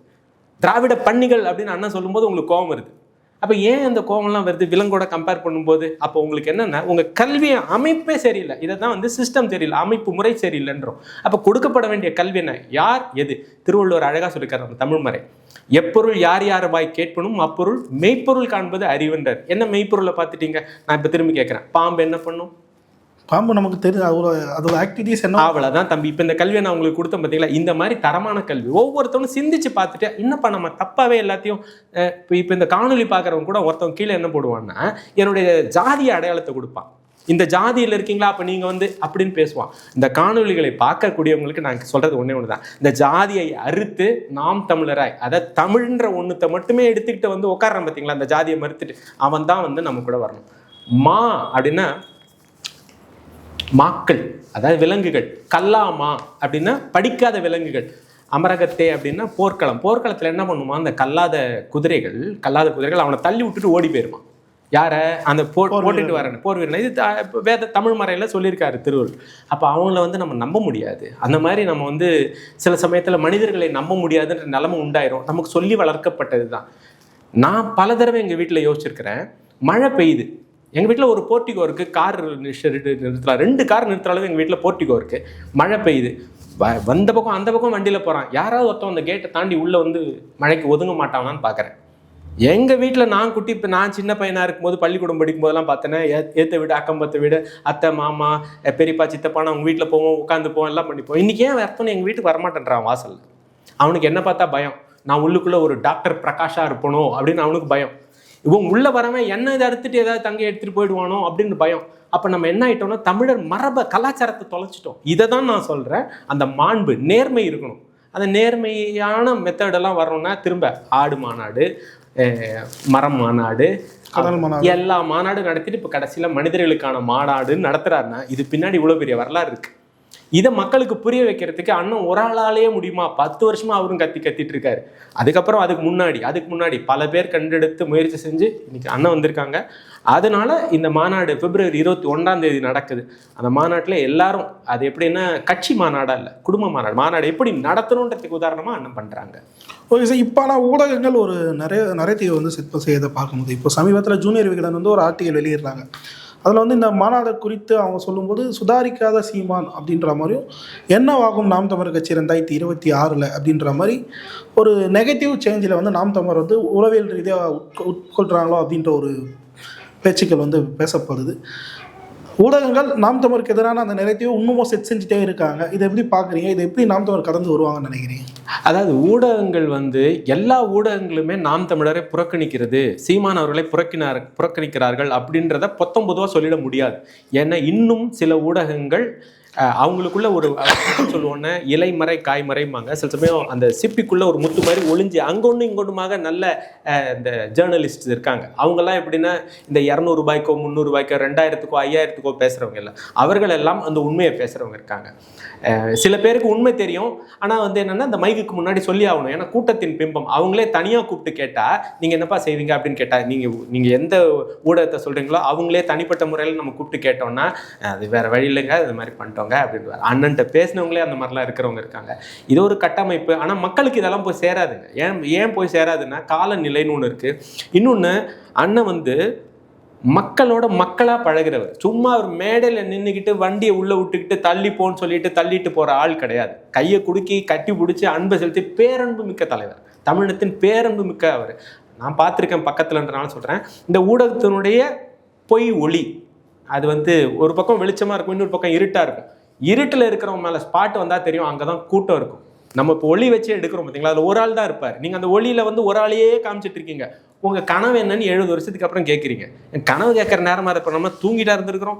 [SPEAKER 1] திராவிட பன்னிகள் அப்படின்னு அண்ணன் சொல்லும்போது உங்களுக்கு கோவம் வருது. அப்போ ஏன் அந்த கோவம்லாம் வருது விலங்கோட கம்பேர் பண்ணும்போது? அப்போ உங்களுக்கு என்னென்னா, உங்கள் கல்வி அமைப்பே சரியில்லை, இதை தான் வந்து சிஸ்டம் சரியில்லை, அமைப்பு முறை சரியில்லைன்றோம். அப்போ கொடுக்கப்பட வேண்டிய கல்வி என்ன, யார் எது? திருவள்ளுவர் அழகாக சொல்லியிருக்காரு நம்ம தமிழ் முறை, எப்பொருள் யார் யார் வாய் கேட்பனும் அப்பொருள் மெய்ப்பொருள் காண்பது அறிவுன்றார். என்ன மெய்ப்பொருளை பார்த்துட்டீங்க? நான் இப்போ திரும்பி கேட்குறேன், பாம்பு என்ன பண்ணும்?
[SPEAKER 2] பாம்பு நமக்கு தெரியுது, அதோட ஆக்டிவிட்டிஸ் என்ன,
[SPEAKER 1] அவ்வளோதான் தம்பி. இப்போ இந்த கல்வியை நான் உங்களுக்கு கொடுத்தேன் பார்த்தீங்களா, இந்த மாதிரி தரமான கல்வி ஒவ்வொருத்தவனும் சிந்திச்சு பார்த்துட்டு, என்னப்பா நம்ம தப்பாகவே எல்லாத்தையும் இப்போ இந்த காணொலி பார்க்குறவங்க கூட ஒருத்தவங்க கீழே என்ன போடுவான்னா, என்னுடைய ஜாதிய அடையாளத்தை கொடுப்பான், இந்த ஜாதியில் இருக்கீங்களா அப்போ நீங்கள் வந்து அப்படின்னு பேசுவான். இந்த காணொலிகளை பார்க்கக்கூடியவங்களுக்கு நான் சொல்கிறது ஒன்றே ஒன்று தான், இந்த ஜாதியை அறுத்து நாம் தமிழராய், அதை தமிழ்ன்ற ஒன்றுத்தை மட்டுமே எடுத்துக்கிட்டு வந்து உட்காடுறான் பார்த்தீங்களா, அந்த ஜாதியை மறுத்துட்டு அவன் தான் வந்து நம்ம கூட வரணும். மா அப்படின்னா மாக்கள், அதாவது விலங்குகள். கல்லாமா அப்படின்னா படிக்காத விலங்குகள். அமரகத்தே அப்படின்னா போர்க்களம். போர்க்களத்தில் என்ன பண்ணுமா, அந்த கல்லாத குதிரைகள் அவனை தள்ளி விட்டுட்டு ஓடி போயிருவான். யாரை? அந்த போட்டுட்டு வரேன் போர் வீரன். இது வேத தமிழ் மறையில் சொல்லியிருக்காரு திருவள்ளுவர். அப்போ அவங்கள வந்து நம்ம நம்ப முடியாது. அந்த மாதிரி நம்ம வந்து சில சமயத்தில் மனிதர்களை நம்ப முடியாதுன்ற நிலைமை உண்டாயிரும். நமக்கு சொல்லி வளர்க்கப்பட்டது தான். நான் பல தடவை எங்கள் வீட்டில் யோசிச்சிருக்கிறேன், மழை பெய்யுது, எங்கள் வீட்டில் ஒரு போர்ட்டிகோ இருக்குது, கார் நிறுத்தலாம், 2 கார் நிறுத்துற அளவு எங்கள் வீட்டில் போர்ட்டிகோ இருக்குது. மழை பெய்யுது, வந்த பக்கம் அந்த பக்கம் வண்டியில் போகிறான், யாராவது ஒருத்தன் அந்த கேட்டை தாண்டி உள்ளே வந்து மழைக்கு ஒதுங்க மாட்டானான்னு பார்க்குறேன். எங்கள் வீட்டில் நான் சின்ன பையனாக இருக்கும்போது பள்ளிக்கூடம் படிக்கும் போதெல்லாம் பார்த்தேன்னா, ஏற்ற வீடு, அக்கம்பத்து வீடு, அத்தை மாமா பெரியப்பா சித்தப்பான்னு அவங்க வீட்டில் போவோம், உட்காந்து போவோம், எல்லாம் பண்ணிப்போம். இன்றைக்கி ஏன் வரத்தோன்னு எங்கள் வீட்டுக்கு வரமாட்டேன்றான் வாசல். அவனுக்கு என்ன பார்த்தா பயம், நான் உள்ளுக்குள்ளே ஒரு டாக்டர் பிரகாஷா இருப்பணும் அப்படின்னு அவனுக்கு பயம். இவன் உள்ளே வரவன் என்ன இதை அறுத்துட்டு ஏதாவது தங்கி எடுத்துகிட்டு போயிடுவானோ அப்படின்னு பயம். அப்போ நம்ம என்ன ஆகிட்டோம்னா, தமிழர் மரபை கலாச்சாரத்தை தொலைச்சிட்டோம். இதை தான் நான் சொல்கிறேன், அந்த மாண்பு நேர்மை இருக்கணும். அந்த நேர்மையான மெத்தடெல்லாம் வரணும்னா திரும்ப ஆடு மாநாடு, மரம் மாநாடு,
[SPEAKER 2] கடல் மாநாடு,
[SPEAKER 1] எல்லா மாநாடும் நடத்திட்டு இப்போ கடைசியில் மனிதர்களுக்கான மாநாடுன்னு நடத்துகிறாருன்னா இது பின்னாடி இவ்வளோ பெரிய வரலாறு இருக்குது. இதை மக்களுக்கு புரிய வைக்கிறதுக்கு அண்ணன் ஒரு ஆளாலேயே முடியுமா? 10 வருஷமா அவரும் கத்திட்டு இருக்காரு. அதுக்கப்புறம் அதுக்கு முன்னாடி பல பேர் கண்டெடுத்து முயற்சி செஞ்சு இன்னைக்கு அண்ணன் வந்திருக்காங்க. அதனால இந்த மாநாடு பிப்ரவரி 21 நடக்குது. அந்த மாநாட்டில் எல்லாரும் அது எப்படின்னா கட்சி மாநாடா இல்லை, குடும்ப மாநாடு எப்படி நடத்தணுன்றதுக்கு உதாரணமாக அண்ணன் பண்ணுறாங்க.
[SPEAKER 2] ஓகே சார், இப்போ ஆனால் ஊடகங்கள் ஒரு நிறைய வந்து செட் செய்யதை பார்க்கும்போது இப்போ சமீபத்தில் ஜூனியர் விகடன் வந்து ஒரு ஆர்டிகல் வெளியிடுறாங்க. அதில் வந்து இந்த மாநாடு குறித்து அவங்க சொல்லும்போது சுதாரிக்காத சீமான் அப்படின்ற மாதிரியும் என்னவாகும் நாம் தமிழர் கட்சி 2026 அப்படின்ற மாதிரி ஒரு நெகட்டிவ் சேஞ்சில் வந்து நாம் தமிழர் வந்து உளவியல் ரீதியாக உட்கொள்கிறாங்களோ அப்படின்ற ஒரு பேச்சுக்கள் வந்து பேசப்படுது. ஊடகங்கள் நாம் தமிழருக்கு எதிரான அந்த நெகட்டிவ் இன்னமும் செட் செஞ்சுட்டே இருக்காங்க. இதை எப்படி பார்க்குறீங்க? இதை எப்படி நாம் தமிழர் கடந்து வருவாங்கன்னு நினைக்கிறீங்க?
[SPEAKER 1] அதாவது ஊடகங்கள் வந்து எல்லா ஊடகங்களுமே நாம் தமிழரை புறக்கணிக்கிறது, சீமான் அவர்களை புறக்கணிக்கிறார்கள் அப்படின்றத பொதுவாக சொல்லிட முடியாது. ஏன்னா இன்னும் சில ஊடகங்கள் அவங்களுக்குள்ள ஒரு சொல்லுவோன்னு இலைமறை காய்மறைமாங்க. சில சமயம் அந்த சிப்பிக்குள்ள ஒரு முத்து மாதிரி ஒளிஞ்சு அங்கொன்று இங்கொன்றுமாக நல்ல இந்த ஜேர்னலிஸ்ட் இருக்காங்க. அவங்கெல்லாம் எப்படின்னா இந்த 200 ரூபாய்க்கோ 300 ரூபாய்க்கோ 2000க்கோ 5000க்கோ பேசுகிறவங்க இல்லை, அவர்கள் எல்லாம் அந்த உண்மையை பேசுகிறவங்க இருக்காங்க. சில பேருக்கு உண்மை தெரியும், ஆனால் வந்து என்னென்னா அந்த மைக்குக்கு முன்னாடி சொல்லி ஆகணும். ஏன்னா கூட்டத்தின் பிம்பம். அவங்களே தனியாக கூப்பிட்டு கேட்டால் நீங்கள் என்னப்பா செய்வீங்க அப்படின்னு கேட்டால் நீங்கள் எந்த ஊடகத்தை சொல்கிறீங்களோ அவங்களே தனிப்பட்ட முறையில் நம்ம கூப்பிட்டு கேட்டோம்னா அது வேறு வழி இல்லைங்க, இது மாதிரி பண்ணிட்டோங்க அப்படின்னு அண்ணன்ட்ட பேசினவங்களே அந்த மாதிரிலாம் இருக்கிறவங்க இருக்காங்க. இது ஒரு கட்டமைப்பு. ஆனால் மக்களுக்கு இதெல்லாம் போய் சேராதுங்க. ஏன் போய் சேராதுன்னா காலநிலைன்னு ஒன்று இருக்குது. இன்னொன்று, அண்ணன் வந்து மக்களோட மக்களாக பழகிறவர். சும்மா அவர் மேடையில் நின்றுக்கிட்டு வண்டியை உள்ளே விட்டுக்கிட்டு தள்ளி போன்னு சொல்லிட்டு தள்ளிட்டு போகிற ஆள் கிடையாது. கையை குடுக்கி கட்டி பிடிச்சி அன்பை செலுத்தி பேரன்பு மிக்க தலைவர், தமிழகத்தின் பேரன்பு மிக்க அவர். நான் பார்த்துருக்கேன் பக்கத்துலன்றனால சொல்கிறேன். இந்த ஊடகத்தினுடைய பொய் ஒளி அது வந்து ஒரு பக்கம் வெளிச்சமாக இருக்கும், இன்னொரு பக்கம் இருட்டாக இருக்கும். இருட்டில் இருக்கிறவங்க மேலே ஸ்பாட் வந்தால் தெரியும், அங்கே தான் கூட்டம் இருக்கும். நம்ம இப்போ ஒளி வச்சு எடுக்கிறோம் பார்த்தீங்களா, அதில் ஒரு ஆள் தான் இருப்பார். நீங்கள் அந்த ஒளியில் வந்து ஒரு ஆளையே காமிச்சிட்டு இருக்கீங்க. உங்கள் கனவு என்னன்னு 70 வருஷத்துக்கு அப்புறம் கேட்குறீங்க. என் கனவு கேட்குற நேரமாக இருப்போம், நம்ம தூங்கிட்டா இருந்திருக்கிறோம்.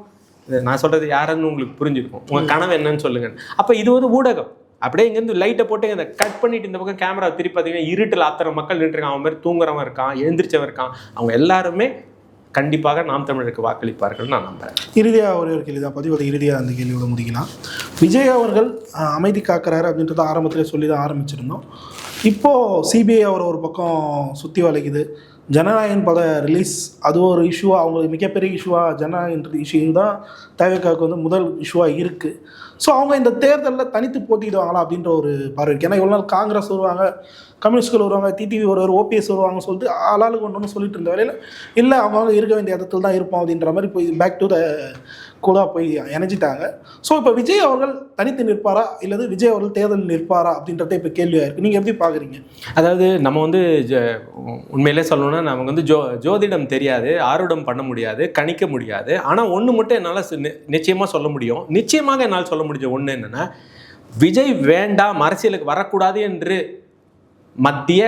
[SPEAKER 1] நான் சொல்கிறது யாருன்னு உங்களுக்கு புரிஞ்சிருக்கும். உங்கள் கனவு என்னன்னு சொல்லுங்க. அப்போ இது வந்து ஊடகம். அப்படியே இங்கேருந்து லைட்டை போட்டு இந்த கட் பண்ணிட்டு இந்த பக்கம் கேமரா திருப்பி பார்த்தீங்கன்னா இருட்டில் அத்தனை மக்கள் நின்றுருக்கான். அவன் மாதிரி தூங்குறவன் இருக்கான், எழுந்திரிச்சவன் இருக்கான். அவங்க எல்லாருமே கண்டிப்பாக நாம் தமிழருக்கு வாக்களிப்பார்கள் நான் நம்புகிறேன்.
[SPEAKER 2] இறுதியாக ஒரு கேள்வி தான், பதிவோட இறுதியாக அந்த கேள்வியோட முடிக்கலாம். விஜய் அவர்கள் அமைதி காக்கிறாரு அப்படின்றத ஆரம்பத்திலே சொல்லி தான் ஆரம்பிச்சிருந்தோம். இப்போது சிபிஐ அவரை ஒரு பக்கம் சுற்றி வளைக்குது. ஜனநாயகன் பட ரிலீஸ் அது ஒரு இஷ்யூவாக, அவங்களுக்கு மிகப்பெரிய இஷ்யூவாக ஜனநாயகன் இஷ்யூ தான் தேவைக்காக வந்து முதல் இஷ்யூவாக இருக்குது. ஸோ அவங்க இந்த தேர்தலில் தனித்து போட்டிடுவாங்களா அப்படின்ற ஒரு பார்வை. ஏன்னா இவ்வளோ நாள் காங்கிரஸ் வருவாங்க, கம்யூனிஸ்ட்கள் வருவாங்க, டிடிவி வருவார், ஓபிஎஸ் வருவாங்கன்னு சொல்லிட்டு ஆளாளுக்கு ஒன்று சொல்லிட்டு இருந்த வேலையில் இல்லை அவங்க இருக்க வேண்டிய இடத்துல தான் இருப்போம் அப்படின்ற மாதிரி போய் பேக் டு த கூட போய் இணைஞ்சிட்டாங்க. ஸோ இப்போ விஜய் அவர்கள் தனித்து நிற்பாரா இல்லது விஜய் அவர்கள் தேர்தலில் நிற்பாரா அப்படின்றத இப்போ கேள்வியாக இருக்குது. நீங்கள் எப்படி பார்க்குறீங்க?
[SPEAKER 1] அதாவது நம்ம வந்து உண்மையிலே சொல்லணும்னா நமக்கு வந்து ஜோதிடம் தெரியாது, ஆரூடம் பண்ண முடியாது, கணிக்க முடியாது. ஆனால் ஒன்று மட்டும் என்னால் நிச்சயமாக சொல்ல முடியும். நிச்சயமாக என்னால் சொல்ல முடிஞ்ச ஒன்று என்னென்னா, விஜய் வேண்டாம் அரசியலுக்கு வரக்கூடாது என்று மத்திய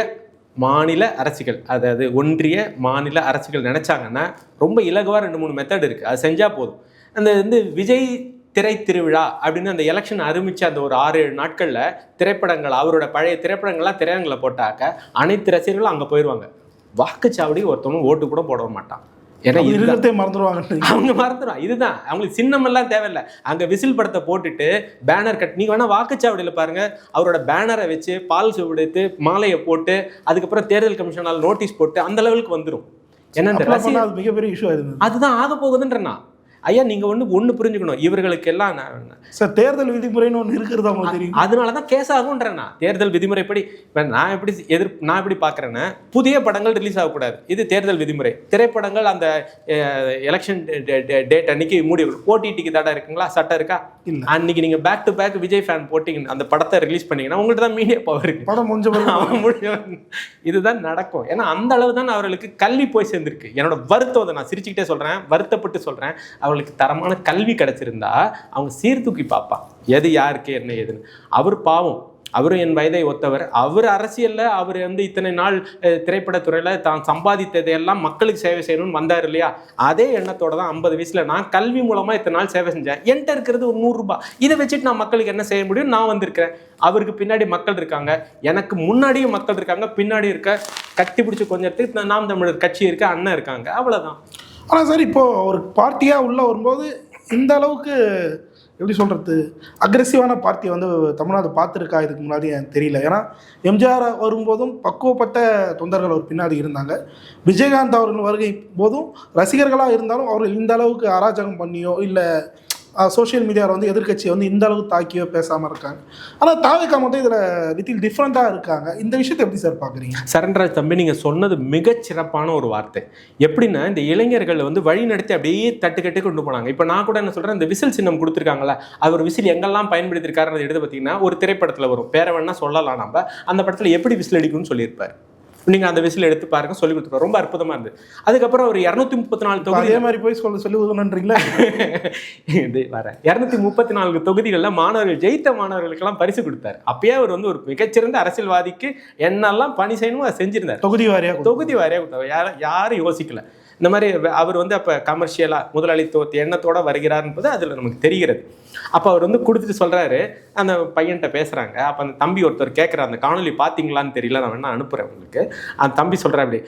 [SPEAKER 1] மாநில அரசுகள், அதாவது ஒன்றிய மாநில அரசுகள் நினைச்சாங்கன்னா ரொம்ப இலகுவாக 2-3 மெத்தட் இருக்குது. அது செஞ்சால் போதும். அந்த வந்து விஜய் திரை திருவிழா அப்படின்னு அந்த எலெக்ஷன் ஆரம்பித்த அந்த ஒரு 6-7 நாட்களில் திரைப்படங்கள், அவரோட பழைய திரைப்படங்கள்லாம் திரையரங்கில் போட்டாக்க அனைத்து ரசிகர்களும் அங்கே போயிடுவாங்க. வாக்குச்சாவடி ஒருத்தவங்க ஓட்டு கூட போட மாட்டான். ஏன்னா
[SPEAKER 2] இருந்தே மறந்துடுவாங்க,
[SPEAKER 1] அவங்க மறந்துடுவாங்க. இதுதான் அவங்களுக்கு சின்னமெல்லாம் தேவையில்லை. அங்கே விசில் படத்தை போட்டுட்டு பேனர் கட், நீங்கள் வேணால் வாக்குச்சாவடியில் பாருங்கள், அவரோட பேனரை வச்சு பால் சுவடுத்து மாலையை போட்டு அதுக்கப்புறம் தேர்தல் கமிஷனால் நோட்டீஸ் போட்டு அந்த லெவலுக்கு வந்துடும். ஏன்னா இந்த
[SPEAKER 2] மிகப்பெரிய இஷ்யூ ஆயிருந்தது.
[SPEAKER 1] அதுதான் ஆக போகுதுன்றனா. ஐயா நீங்கள் ஒன்று புரிஞ்சுக்கணும், இவர்களுக்கு எல்லாம்
[SPEAKER 2] சார் தேர்தல் விதிமுறைன்னு ஒன்று இருக்கிறது அவங்களுக்கு தெரியும்.
[SPEAKER 1] அதனால தான் கேஸ் ஆகுன்றேன்னா. தேர்தல் விதிமுறைப்படி இப்போ நான் எப்படி பார்க்குறேன்னா, புதிய படங்கள் ரிலீஸ் ஆகக்கூடாது, இது தேர்தல் விதிமுறை. திரைப்படங்கள் அந்த எலெக்ஷன் டேட் அன்னைக்கு மூடி ஓடிடிக்கு தடை இருக்குங்களா, சட்டம் இருக்கா? இல்லை. அன்னைக்கு நீங்கள் back to back Vijay fan போட்டிங்க அந்த படத்தை ரிலீஸ் பண்ணிங்கன்னா உங்கள்கிட்ட தான் மீடியா பவர் இருக்குது.
[SPEAKER 2] படம் முடிஞ்ச
[SPEAKER 1] இதுதான் நடக்கும். ஏன்னா அந்த அளவு தான் அவர்களுக்கு கல்வி போய் சேர்ந்துருக்கு. என்னோட வருத்தம் அதை நான் சிரிச்சுக்கிட்டே சொல்கிறேன், வருத்தப்பட்டு சொல்கிறேன். அவங்களுக்கு தரமான கல்வி கிடைச்சிருந்தா அவங்க சீர்தூக்கி பார்ப்பான் எது யாருக்கு என்ன ஏதுன்னு. அவர் பாவம், அவரும் என் வயதை ஒத்தவர். அவர் அரசியலில் அவர் வந்து இத்தனை நாள் திரைப்படத்துறையில் தான் சம்பாதித்ததையெல்லாம் மக்களுக்கு சேவை செய்யணும்னு வந்தார் இல்லையா? அதே எண்ணத்தோட தான் 50 வயசில் நான் கல்வி மூலமாக இத்தனை நாள் சேவை செஞ்சேன், என்கிட்ட இருக்கிறது ஒரு 100 ரூபாய், இதை வச்சுட்டு நான் மக்களுக்கு என்ன செய்ய முடியும், நான் வந்திருக்கிறேன். அவருக்கு பின்னாடி மக்கள் இருக்காங்க, எனக்கு முன்னாடியும் மக்கள் இருக்காங்க, பின்னாடி இருக்க கட்டி பிடிச்சி கொஞ்சத்துக்கு நாம் தமிழர் கட்சி இருக்க அண்ணன் இருக்காங்க, அவ்வளோதான்.
[SPEAKER 2] ஆனால் சார் இப்போது ஒரு பார்ட்டியாக உள்ளே வரும்போது இந்த அளவுக்கு எப்படி சொல்கிறது, அக்ரெசிவான பார்ட்டியை வந்து தமிழ்நாடு பார்த்துருக்கா இதுக்கு முன்னாடி எனக்கு தெரியல. ஏன்னா எம்ஜிஆர் வரும்போதும் பக்குவப்பட்ட தொண்டர்கள் அவர் பின்னாடி இருந்தாங்க. விஜயகாந்த் அவர்கள் வருகை போதும் ரசிகர்களாக இருந்தாலும் அவர்கள் இந்த அளவுக்கு அராஜகம் பண்ணியோ இல்லை சோஷியல் மீடியாவில் வந்து எதிர்கட்சியை வந்து இந்த அளவுக்கு தாக்கியோ பேசாமல் இருக்காங்க. ஆனால் தாவேகா மட்டும் இதில் லிட்டில் டிஃப்ரெண்ட்டாக இருக்காங்க. இந்த விஷயத்தை எப்படி சார் பார்க்குறீங்க?
[SPEAKER 1] சரண்ராஜ் தம்பி, நீங்கள் சொன்னது மிகச்சிறப்பான ஒரு வார்த்தை. எப்படின்னா இந்த இளைஞர்கள் வந்து வழி நடத்தி அப்படியே தட்டுக்கட்டு கொண்டு போனாங்க. இப்போ நான் கூட என்ன சொல்கிறேன், இந்த விசில் சின்னம் கொடுத்துருக்காங்களா, அது ஒரு விசில் எங்கெல்லாம் பயன்படுத்தியிருக்காருன்னு எடுத்து பார்த்தீங்கன்னா ஒரு திரைப்படத்தில் வரும், பேர வேணா சொல்லலாம், நம்ம அந்த படத்தில் எப்படி விசில் அடிக்கும்னு சொல்லியிருப்பார். நீங்கள் அந்த விசில் எடுத்து பாருங்க, சொல்லி கொடுத்துருப்பாரு. ரொம்ப அற்புதமாக இருந்தது. அதுக்கப்புறம் ஒரு 234 தொகுதி
[SPEAKER 2] அதே மாதிரி போய் சொல்லி கொடுக்கணுன்றீங்களா?
[SPEAKER 1] இது வர 234 தொகுதிகளில் மாணவர்கள் ஜெயித்த மாணவர்களுக்கெல்லாம் பரிசு கொடுத்தாரு. அப்பயே அவர் வந்து ஒரு மிகச்சிறந்த அரசியல்வாதிக்கு என்னெல்லாம் பணி செய்யணுமோ அதை செஞ்சிருந்தார். தொகுதி வாரியாக கொடுத்தார். யாரும் யோசிக்கல. இந்த மாதிரி அவர் வந்து அப்போ கமர்ஷியலாக முதலாளித்துவ எண்ணத்தோடு வருகிறார் என்பது அதில் நமக்கு தெரிகிறது. அப்போ அவர் வந்து கொடுத்துட்டு சொல்கிறாரு, அந்த பையன்கிட்ட பேசுகிறாங்க. அப்போ அந்த தம்பி ஒருத்தர் கேட்குற, அந்த காணொலி பார்த்தீங்களான்னு தெரியல, நான் வேணா அனுப்புகிறேன் உங்களுக்கு. அந்த தம்பி சொல்கிறேன், அப்படி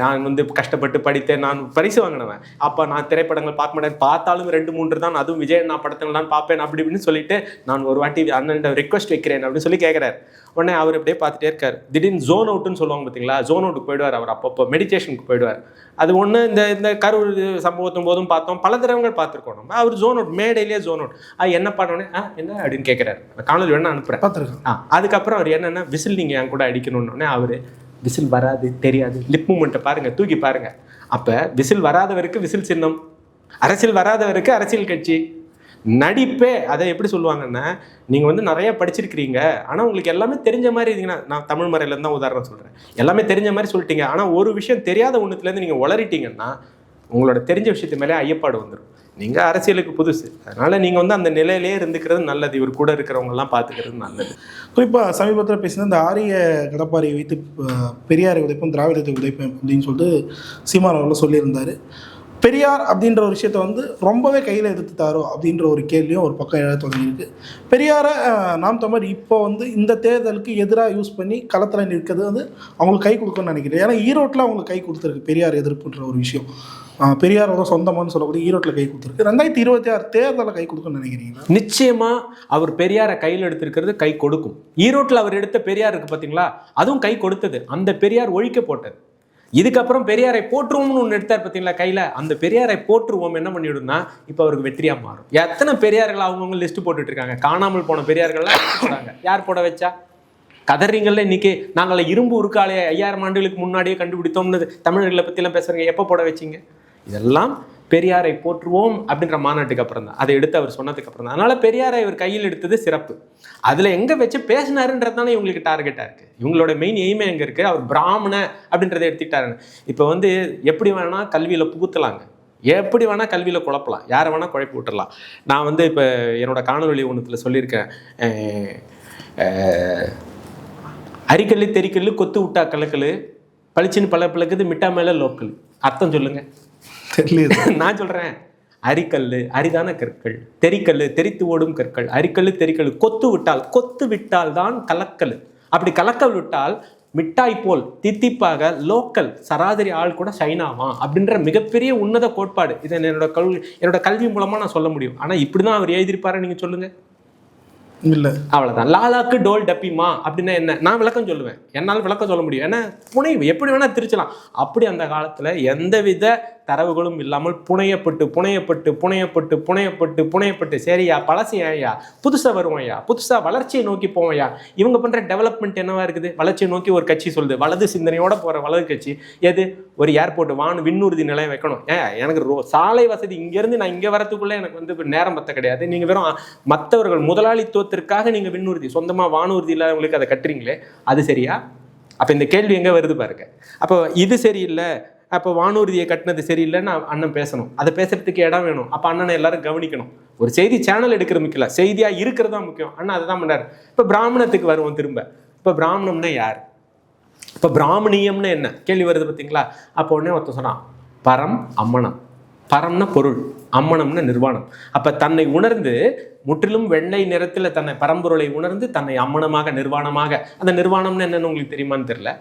[SPEAKER 1] நான் வந்து கஷ்டப்பட்டு படித்தேன், நான் பரிசு வாங்கினவன், அப்போ நான் திரைப்படங்கள் பார்க்க மாட்டேன், பார்த்தாலும் 2-3 தான், அதுவும் விஜய் நான் படத்தில் தான் பார்ப்பேன் அப்படி இப்படின்னு சொல்லிட்டு நான் ஒரு வாட்டி அண்ணன் ரெக்வஸ்ட் வைக்கிறேன் அப்படின்னு சொல்லி கேட்குறாரு. உடனே அவர் அப்படியே பார்த்துட்டே இருக்கார். திடீர்னு ஜோன் அவுட்டுன்னு சொல்லுவாங்க பார்த்தீங்களா, ஜோன் அவுட்டுக்கு போயிடுவார். அவர் அப்பப்போ மெடிடேஷனுக்கு போயிடுவார். அது ஒன்று இந்த கரூர் சம்பவத்தின் போதும் பார்த்தோம், பல தடவைகள் பார்த்துருக்கோம் நம்ம. அவர் ஜோன் அவுட், மேடையிலேயே ஜோன் அவுட். என்ன பண்ணோன்னே என்ன அப்படின்னு கேட்குறாரு. காணொலி வேணா அனுப்புகிறேன், பார்த்துருக்கேன். அதுக்கப்புறம் அவர் என்னென்ன விசில் நீங்கள் என் கூட அடிக்கணுன்னே அவர் விசில் வராது, தெரியாது, லிப் மூமெண்ட்டை பாருங்கள், தூக்கி பாருங்கள். அப்போ விசில் வராதவருக்கு விசில் சின்னம், அரசியல் வராதவருக்கு அரசியல் கட்சி. நடிப்பே அதை எப்படி சொல்லுவாங்கன்னா, நீங்கள் வந்து நிறைய படிச்சிருக்கிறீங்க, ஆனால் உங்களுக்கு எல்லாமே தெரிஞ்ச மாதிரி இருந்தீங்கன்னா, நான் தமிழ் மறையிலேருந்து தான் உதாரணம் சொல்கிறேன், எல்லாமே தெரிஞ்ச மாதிரி சொல்லிட்டீங்க, ஆனால் ஒரு விஷயம் தெரியாத ஒன்றுத்துலேருந்து நீங்கள் உளறிட்டீங்கன்னா உங்களோட தெரிஞ்ச விஷயத்து மேலே ஐயப்பாடு வந்துடும். நீங்கள் அரசியலுக்கு புதுசு, அதனால் நீங்கள் வந்து அந்த நிலையிலே இருந்துக்கிறது நல்லது, இவர் கூட இருக்கிறவங்கெல்லாம் பார்த்துக்கிறது நல்லது.
[SPEAKER 2] குறிப்பாக சமீபத்தில் பேசினா இந்த ஆரிய கடப்பாரியை வைத்து பெரியாரை உதைப்போம், திராவிடத்தை உதைப்போம் அப்படின்னு சொல்லிட்டு சீமான் அவர்களும் சொல்லியிருந்தார். பெரியார் அப்படின்ற ஒரு விஷயத்த வந்து ரொம்பவே கையில் எடுத்துட்டாரோ அப்படின்ற ஒரு கேள்வியும் ஒரு பக்கம் எழ தொடங்கியிருக்கு. பெரியாரை நாம் தமிழர் இப்போ வந்து இந்த தேர்தலுக்கு எதிராக யூஸ் பண்ணி களத்தில் நிற்கிறது வந்து அவங்களுக்கு கை கொடுக்கணும்னு நினைக்கிறேன். ஏன்னா ஈரோட்டில் அவங்களுக்கு கை கொடுத்துருக்கு பெரியார் எதிர்ப்புன்ற ஒரு விஷயம். பெரியாரோட சொந்தமானு சொல்லக்கூடிய ஈரோட்டில் கை கொடுத்துருக்கு. 2026 தேர்தலில் கை கொடுக்கணும்னு நினைக்கிறீங்களா?
[SPEAKER 1] நிச்சயமாக அவர் பெரியாரை கையில் எடுத்திருக்கிறது கை கொடுக்கும். ஈரோட்டில் அவர் எடுத்த பெரியார் இருக்குது பார்த்தீங்களா, அதுவும் கை கொடுத்தது. அந்த பெரியார் ஒழிக்க போட்டது. இதுக்கப்புறம் பெரியாரை போற்றுவோம்னு ஒன்று எடுத்தார் பார்த்தீங்களா கையில், அந்த பெரியாரை போற்றுவோம் என்ன பண்ணிவிடும்னா இப்போ அவருக்கு வெற்றியாக மாறும். எத்தனை பெரியார்கள் அவங்கவுங்க லிஸ்ட்டு போட்டுட்டு இருக்காங்க, காணாமல் போன பெரியார்கள்லாம் போடுறாங்க. யார் போட வச்சா? கதறீங்கள்ல இன்னைக்கு நாங்கள் இரும்பு உருக்காலையை 5000 ஆண்டுகளுக்கு முன்னாடியே கண்டுபிடித்தோம்னு தமிழர்களை பற்றிலாம் பேசுகிறீங்க, எப்போ போட வச்சிங்க? இதெல்லாம் பெரியாரை போற்றுவோம் அப்படின்ற மாநாட்டுக்கு அப்புறம் தான், அதை எடுத்து அவர் சொன்னதுக்கு அப்புறம் தான். அதனால பெரியாரை இவர் கையில் எடுத்தது சிறப்பு. அதில் எங்கே வச்சு பேசினாருன்றதுதானே இவங்களுக்கு டார்கெட்டாக இருக்குது. இவங்களோட மெயின் எய்மே எங்கே இருக்குது, அவர் பிராமண அப்படின்றத எடுத்துக்கிட்டாருன்னு. இப்போ வந்து எப்படி வேணால் கல்வியில் புகுத்தலாங்க, எப்படி வேணால் கல்வியில் குழப்பலாம், யாரை வேணால் குழப்பி விட்டுடலாம். நான் வந்து இப்போ என்னோட காணொலி ஒன்றுத்தில் சொல்லியிருக்கேன், அரிக்கல்லு தெறிக்கல்லு கொத்து விட்டா கலக்கல் பளிச்சின்னு பல பிளக்குது மிட்டா மேலே லோக்கல். அர்த்தம் சொல்லுங்கள்.
[SPEAKER 2] தெரியல.
[SPEAKER 1] நான் சொல்கிறேன், அரிக்கல் அரிதான கற்கள், தெறிக்கல் தெரித்து ஓடும் கற்கள், அரிக்கல் தெறிக்கல், கொத்து விட்டால் தான் கலக்கல். அப்படி கலக்கல் விட்டால் மிட்டாய் போல் தித்திப்பாக லோக்கல் சராசரி ஆள் கூட ஷைனாமா அப்படின்ற மிகப்பெரிய உன்னத கோட்பாடு. இதை என்னோட கல்வி மூலமாக நான் சொல்ல முடியும். ஆனால் இப்படி தான் அவர் எழுதியிருப்பாரு, நீங்கள் சொல்லுங்கள்.
[SPEAKER 2] இல்லை,
[SPEAKER 1] அவ்வளோதான். லாலாக்கு டோல் டப்பிமா அப்படின்னா என்ன, நான் விளக்கம் சொல்லுவேன், என்னால் விளக்கம் சொல்ல முடியும். ஏன்னா புனைவு எப்படி வேணால் திரிச்சலாம். அப்படி அந்த காலத்தில் எந்தவித தரவுகளும் இல்லாமல் புனையப்பட்டு சரியா பழசையா புதுசாக வருவோம்யா, புதுசாக வளர்ச்சியை நோக்கி போவோம்யா. இவங்க பண்ணுற டெவலப்மெண்ட் என்னவா இருக்குது? வளர்ச்சியை நோக்கி ஒரு கட்சி சொல்லுது, வலது சிந்தனையோட போகிற வலது கட்சி. எது? ஒரு ஏர்போர்ட் விண்ணூர்தி நிலையம் வைக்கணும். எனக்கு சாலை வசதி இங்கேருந்து நான் இங்கே வரத்துக்குள்ளே எனக்கு வந்து நேரம் பத்த கிடையாது. நீங்கள் வெறும் மற்றவர்கள் முதலாளித்துவத்திற்காக நீங்கள் விண்ணூர்தி சொந்தமாக வானூர்தி இல்லாதவங்களுக்கு அதை கட்டுறீங்களே, அது சரியா? அப்போ இந்த கேள்வி எங்கே வருது பாருங்க. அப்போ இது சரியில்லை, அப்போ வானூர்தியை கட்டினது சரியில்லைன்னு அண்ணன் பேசணும். அதை பேசுறதுக்கு இடம் வேணும். அப்போ அண்ணனை எல்லாரும் கவனிக்கணும். ஒரு செய்தி சேனல் எடுக்கிறது முக்கியம் இல்லை, செய்தியாக இருக்கிறது தான் முக்கியம். அண்ணா அதை தான் பண்ணார். இப்போ பிராமணத்துக்கு வருவோம் திரும்ப. இப்போ பிராமணம்னா யார்? இப்போ பிராமணியம்னு என்ன கேள்வி வருது பார்த்தீங்களா? அப்போ உடனே ஒருத்தர் சொன்னான், பரம் அம்மனம். பரம்னா பொருள், அம்மனம்னா நிர்வாணம். அப்போ தன்னை உணர்ந்து முற்றிலும் வெள்ளை நிறத்தில் தன்னை பரம்பொருளை உணர்ந்து தன்னை அம்மனமாக நிர்வாணமாக, அந்த நிர்வாணம்னு என்னன்னு உங்களுக்கு தெரியுமான்னு தெரியல.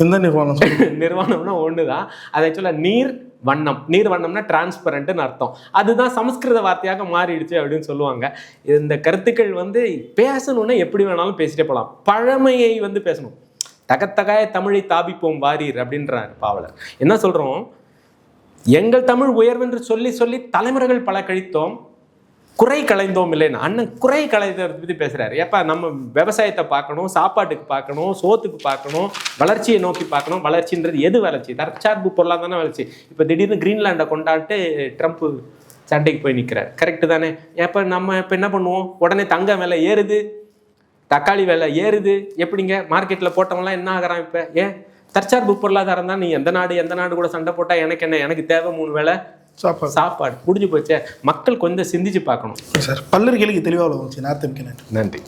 [SPEAKER 2] எந்த நிர்வாணம்?
[SPEAKER 1] நிர்வாணம்னா ஒன்று தான். அதை சொல்ல நீர் வண்ணம். நீர் வண்ணம்னா டிரான்ஸ்பரண்ட்னு அர்த்தம். அதுதான் சமஸ்கிருத வார்த்தையாக மாறிடுச்சு அப்படின்னு சொல்லுவாங்க. இந்த கருத்துக்கள் வந்து பேசணும்னா எப்படி வேணாலும் பேசிட்டே போகலாம். பழமையை வந்து பேசணும். தகத்தகாய தமிழை தாபிப்போம் வாரீர் அப்படின்றார் பாவலர். என்ன சொல்றோம்? எங்கள் தமிழ் உயர்வென்று சொல்லி சொல்லி தலைமுறைகள் பல கழித்தோம், குறை களைந்தோம் இல்லைன்னு. அண்ணன் குறை களைந்ததை பற்றி பேசுகிறாரு. ஏப்பா நம்ம விவசாயத்தை பார்க்கணும், சாப்பாட்டுக்கு பார்க்கணும், சோத்துக்கு பார்க்கணும், வளர்ச்சியை நோக்கி பார்க்கணும். வளர்ச்சின்றது எது வளர்ச்சி? தற்சார்பு பொருளாக தானே வளர்ச்சி. இப்போ திடீர்னு கிரீன்லாண்டை கொண்டாட்டு ட்ரம்ப் சண்டைக்கு போய் நிற்கிறார். கரெக்டு தானே? எப்போ நம்ம இப்போ என்ன பண்ணுவோம்? உடனே தங்கம் விலை ஏறுது, தக்காளி விலை ஏறுது. எப்படிங்க மார்க்கெட்டில் போட்டவங்களாம் என்ன ஆகிறான்? இப்போ ஏன் தற்சார்பு பொருளாதாரம் தான். நீ எந்த நாடு கூட சண்டை போட்டால் எனக்கு என்ன? எனக்கு தேவை 3 வேளை சாப்பாடு. முடிஞ்சு போச்சே. மக்கள் கொஞ்சம் சிந்திச்சு பார்க்கணும்
[SPEAKER 2] சார். பல்லர் கேள்விக்கு தெளிவாக நன்றி.